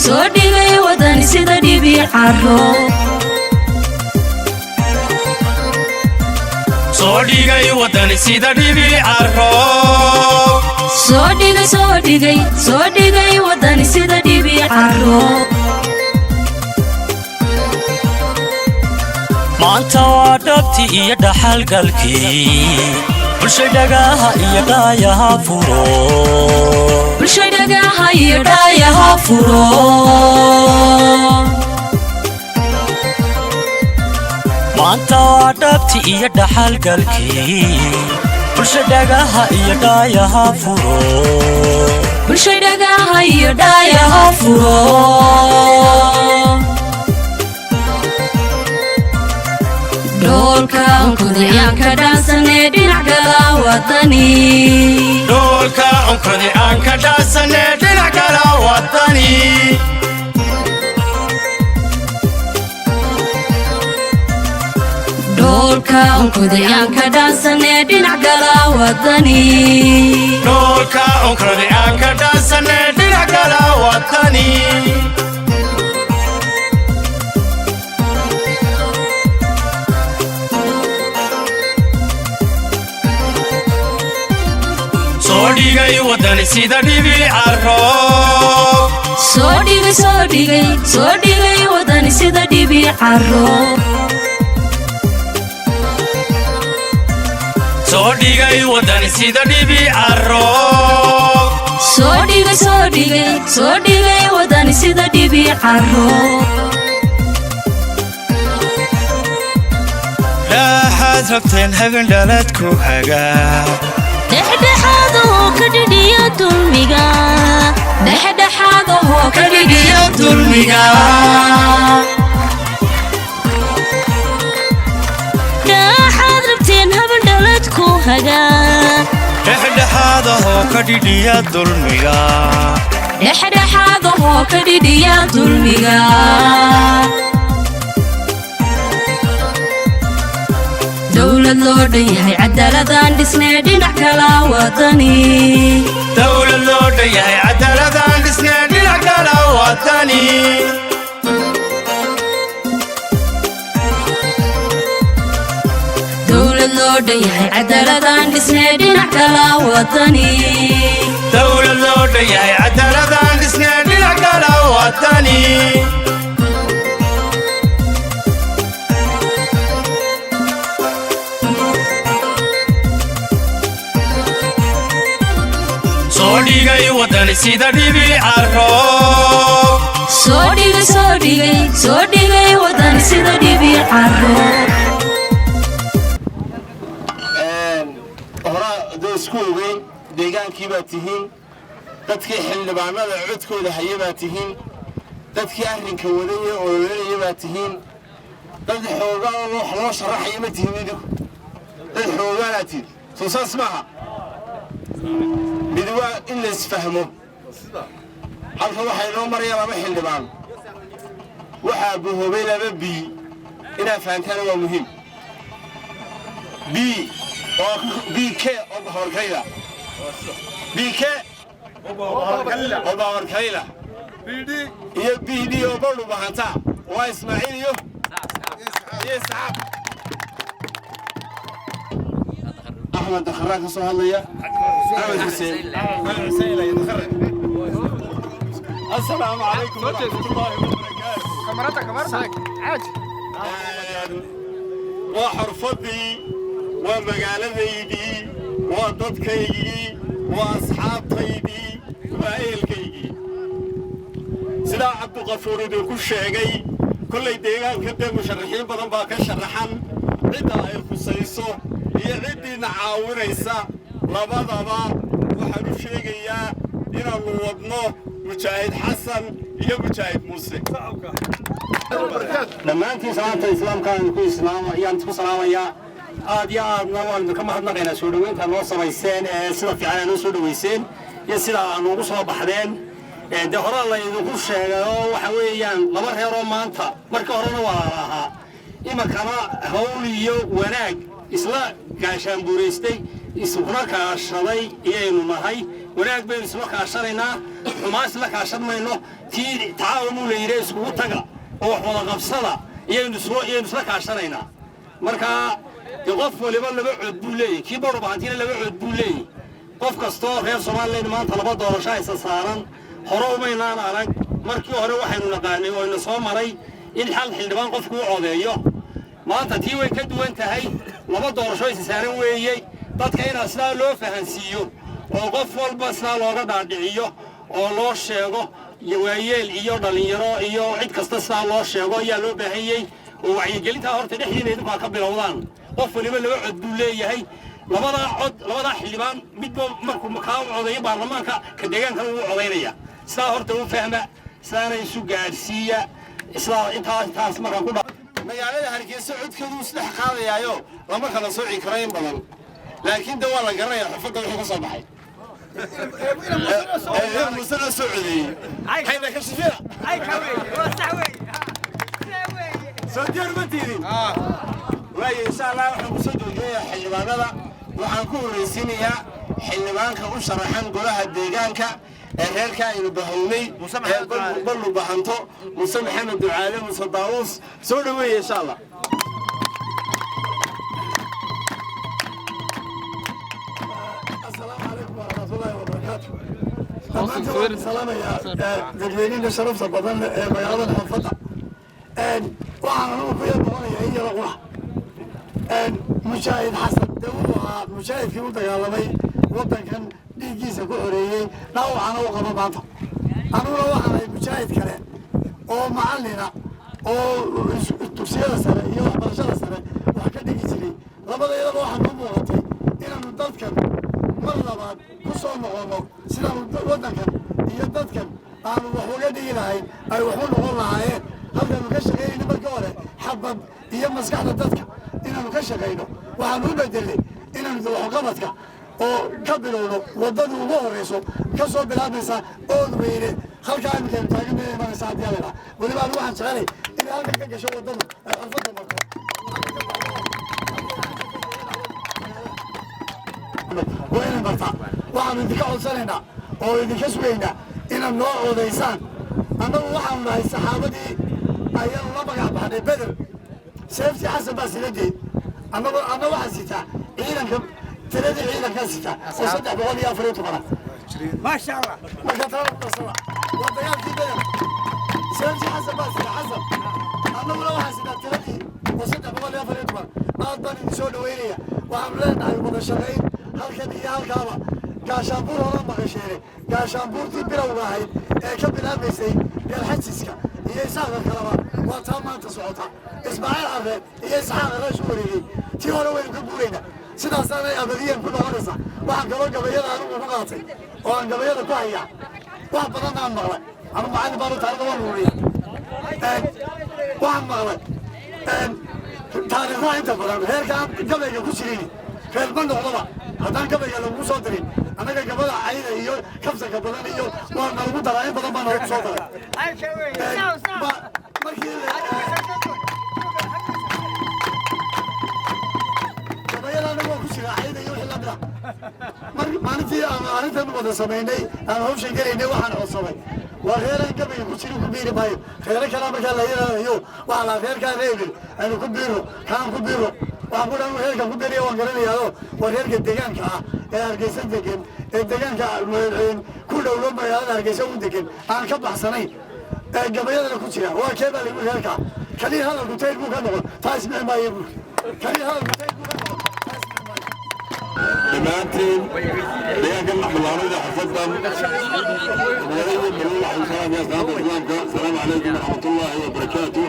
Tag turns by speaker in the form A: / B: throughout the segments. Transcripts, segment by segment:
A: Sodigay wadan sida dhibi caro
B: Sodigay wadan sida dhibi caro
A: Sodigay wadan sida dhibi caro
B: Maanta waa dhabti iyo dhaxalgalkii bulshadaha iyo daayaha furo
A: bulshadaha iyo daayaha furo
B: Maanta waa dhabti iyo dhaxalgalkii bulshadaha iyo daayaha furo
A: bulshadaha iyo daayaha furo Dolka onkudayaan ka dhaansanee dhinac gala wadani
B: Dolka onkudayaan ka dhaansanee dhinac gala wadani
A: Dolka onkudayaan ka dhaansanee dhinac gala wadani
B: Dolka onkudayaan ka dhaansanee dhinac gala wadani Sodigay wadan sida dhibi caro
A: Sodigay wadan sida dhibi caro
B: Sodigay wadan sida dhibi caro
A: Sodigay wadan sida dhibi caro
B: Dhaxad rabteen hagan dhalad ku hagaa
A: dhexdhexaadahoo ka dhidhiya dulmiga dhexdhexaadahoo ka dhidhiya dulmiga dhaxaad rabteen haban dhalad ku hagaa
B: dhexdhexaadahoo ka dhidhiya dulmiga
A: dhexdhexaadahoo ka dhidhiya dulmiga dawlad loo dhan yahay cadaaladaan dhisnee dhinac kala wadani
B: dawlad loo dhan yahay cadaaladaan dhisnee dhinac kala wadani
A: dawlad loo dhan yahay cadaaladaan dhisnee dhinac kala wadani
B: dawlad loo dhan yahay cadaaladaan dhisnee dhinac kala wadani Sodigay wadan sida dhibi caro
A: Sodigay wadan sida dhibi caro
C: hora iskuulay deegaankii baa tihiin dadkii xildhibaanada codkooda haya baa tihiin dadkii arrinka wadaya oo leeyahay baa tihiin dad xoogaa wax loo sharaxay ma tihiin idinku dad xoogaa tihiin soo saas maaha midwa in la isfahmo halka waxay noo marayaan laba xildhibaan waxa buhoobay laba bi ina fahantaan waa muhiim BK horkayla BK horkayla BD oo badu bahanta waa Ismaaciil iyo Saab أحمد خراك صهلا يا أحمد حسين السلام عليكم ورحمة الله وبركاته كاميرتك عاج وحرفتي ومقالتي وضدكي وأصحابتي وعيلكي سلا عبد الغفور دو كل شيء كل دقيقة كده مشرحين بدن باك شرحان عدا الخصيصو iyo ciidina caawinaysa labadaba waxaan u sheegayaa inaanu wadno mujaahid xasan iyo mujaahid muuse dhammaantiin salaanta islaamkaan ku salaamayaa aad iyo aadna waan ka mahadnaqaynaa soo dhaweynta noo samayseen sida fiican noo soo dhaweyseen iyo sida aan ugu soo baxdeen de hore la idinku sheegay oo waxa weeyaan laba reer oo maanta marka horena waa lahaa imakana hawl iyo wanaag isla gaashaan buureystay isuna kaashaday iyaynu nahay wanaag baynu isla kaashanaynaa xumaan isla kaashan mayno tii tacaawun la yidhi iskugu taga oo wax wada qabsada iyaynu isla kaashanaynaa marka qof waliba laba cod buu leeyahay kii Boorbahantiina laba cod buu leeyahay qof kastoo reer Soomaaliland maanta laba doorasho ay saaran hore umaynaan arag markii hore waxaynu naqaanay oo ina soo maray in hal xildhibaan qofku u codeeyo maanta tii way ka duwan tahay laba doorasho ay saaran weeyay dadka in asla loo fahansiiyo oo qof walba asla looga dhaadhiciyo oo loo sheego waayeel iyo dhalinyaro iyo cid kasta asla loo sheego ayaa loo baahayay oo wacyigelinta horta dhexdiina idinku ka bilowdaan qof waliba laba cod buu leeyahay labada xildhibaan midba markuu ka codeeyo baarlamaanka ka deegaanka uu codeynaya saa horta uu fahma saana isu gaarsiiya isla intaas marka ku
B: magaalada Hargeysa codkeedu isdhex qaadayaayo lama kala sooci karayn badan laakiin da waa la garanayaa xafada wixii ka soo baxay musana Saudi hayna ka shifira ay kawe waa sax weey Saudi arbatidin way insha Allah waxaan ku soo doonayaa xildhibaanada waxaan ku horeysiinayaa xildhibaanka u sharaxan golaha deegaanka reerka aynu bahawnay ballu bahanto Muuse Maxamed Ducaale Muuse Daawus soo dhaweeyay insha Allah
D: Assalaamu alaykum wa rahmatullahi wa barakatuh salaam ya dadweynaha sharafta badan ee magaalada xafada waxaan ku yeelanayaa in yar wax mujaahid xasan dawuha mujaahidkii u dagaalamay wadankan dhiigiisa ku xoreeyay dhaawacana u qaba maanta anuguna waxaan ahay mujaahid kale oo macallina oo dugsiyada sare iyo waxbarashada sare wax ka dhigi jiray labadayadaba waxaan ku muuqatay inaanu dadkan mar labaad ku soo noqono sidaanu wadankan iyo dadkan aanu wax uga dhigi lahayn ay wax u noqon lahaayeen halkaanu ka shaqeynayna marka hore xabad iyo maskaxda dadka inaanu ka shaqeyno waxaanu u bedelnay inaanu waxqabadka oo ka bilowno wadada ugu horeyso ka soo bilaabaysa oo weyne halka aan ka taagnay ma saadiyada waliba waxaan jeclay in halka ka gasho wadada ay xafada marto وين برتا waxaan idinka codsanayna oo idinka sugayna inaad noo codeysaan annagu waxaan nahay saxaabadii ayaan la magac baxnay Badr seefti xasan baa sidadeed annagu waxaan sitaa ciidanka tiradii ciidanka sitaa oo 340 ma sha Allah marka taasoo waa dagaalkii Badr seefti xasan baa sitaa xasan annagu waxaan sitaa tiradii oo 340 aad baan idin soo dhaweynaya waxaan leenahay wada shaqeyn halkan iyo halkaaba gaashaanbuur hore maqasheene gaashaanbuurtii bilowga ahayd ee ka bilaabaysay galxajiska iyo isaaqa kalaba waa taa maanta socota ismaaciil carreed iyo isxaaqa raashu wareegay tii hore waynu ka guurayna sidaasaanay abadiyan ku noqonaysa waxaan kaloo gabayada anigu ku qaatay oo aan gabayada ku haya wax badan aan maqlay anu macallin baanu taariikhda waan ruuriya waxaan maqlay taariikhda inta badan reerkaan gabayga ku jirin reer ma noqdaba haddaan gabayga lagu soo dirin annaga gabada cayda iyo kabsanka badan iyo waa nagu daraa in badan baa nagu soo daray markii gabayada anagu waa ku jira cayda iyo wixii lamid ah maalintii aan arrintan wada samaynay aan hawshan gelaynay waxaan codsaday waa reeraan gabayga ku jirin ku biiri maayo reere kalaa markaa la yaraanayo waxaa laa reerkaan reebil aynu ku biiro kaan ku biiro waxaan ku dhahan reerka ku biiriya waan garanayaao waa reerka deegaanka ah ee Hargeysa degan ee deegaanka ku dhowlo magaalada Hargeysa u degan aan ka baxsanayn ee gabayadana ku jira waa keebaa lagu reerka kaliya hadalku tayr buu ka noqon taas ma maayo buu kaliya hadalku tayr buu ka noqon
E: dhammaantiin deegaanka maxmuulaanada xafadan magaalada Maruuxa Xusaan iyo asxaabta islaamka salaamu calaykum waraxmatullaahi wabarakaatuh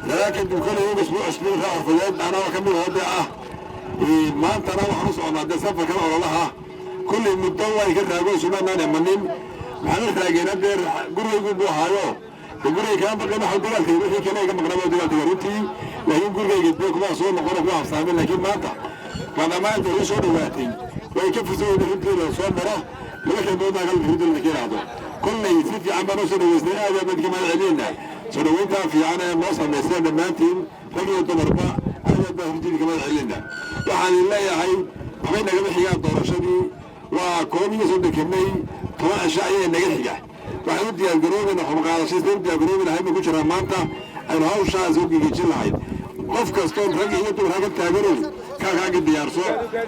E: laakiin dukana ugu isbuuc raafadeen ana ka mid ah maanta waxaan soo socdaa safarka ololaha kulli muddo way ka raago suubanaan amanin maxaan raagayna beer guriga buu haayo guriga ka maqan waxa dagaalka wixii kale ka maqnaa dagaalka runtii laakiin guriga buu kuma soo noqon ku afsaamay laakiin maanta maanta uu soo dhawaatay way ka fursadeen runtii soo mara laakiin booda gal runtii la kiraado kulli si fiican baan soo dhaweysnay aad baan kama celina soo dhaweynta fiican ee noo sameeyay dhammaantiin rag iyo dumarba aad baan runtii kama celina waxaan leeyahay waxay naga bixiyaan doorashadii وكومي صدق كمي طبعا شعية نجحة وحنود يا الجروبين وحمقاد شيء سنود يا الجروبين هاي بكون شرا مانتا أنا هاو شاة زوجي يجيل هاي قف كستون رجع يدور رجع تاجرون كاكا ديار سو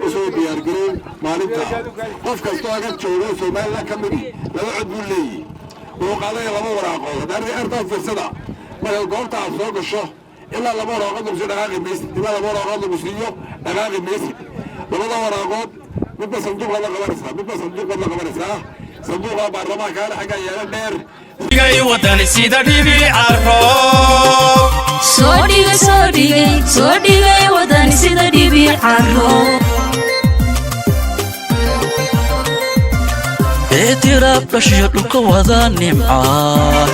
E: وسو ديار جروب مالنتا قف كستون رجع تشوفه سو ما لا كمدي لا عد بولي وقال لي لما وراقه داري أرتاح في الصدا ما يقول تعال سوق الشهر إلا لما وراقه مسوي دقائق ميسي إلا لما وراقه مسويه دقائق ميسي لما وراقه مبى صندوق ولا قبرصها مبى صندوق ولا قبرصها صندوق برلمان كان حاجة يا نير
F: جاي وطني سيدا ديبي عرفو
A: سوديغي وداني سيدا ديبي عرفو
F: اعتراف رشيد لك وذا نمعان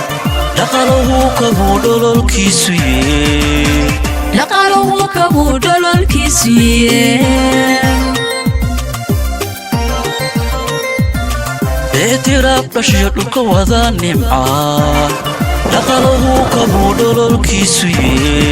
F: لقالوه كبودو الكيسوية
A: لقالوه كبودو الكيسوية
F: اعتراف رشيد لك وذا نمعان لقالوه كبودو الكيسوية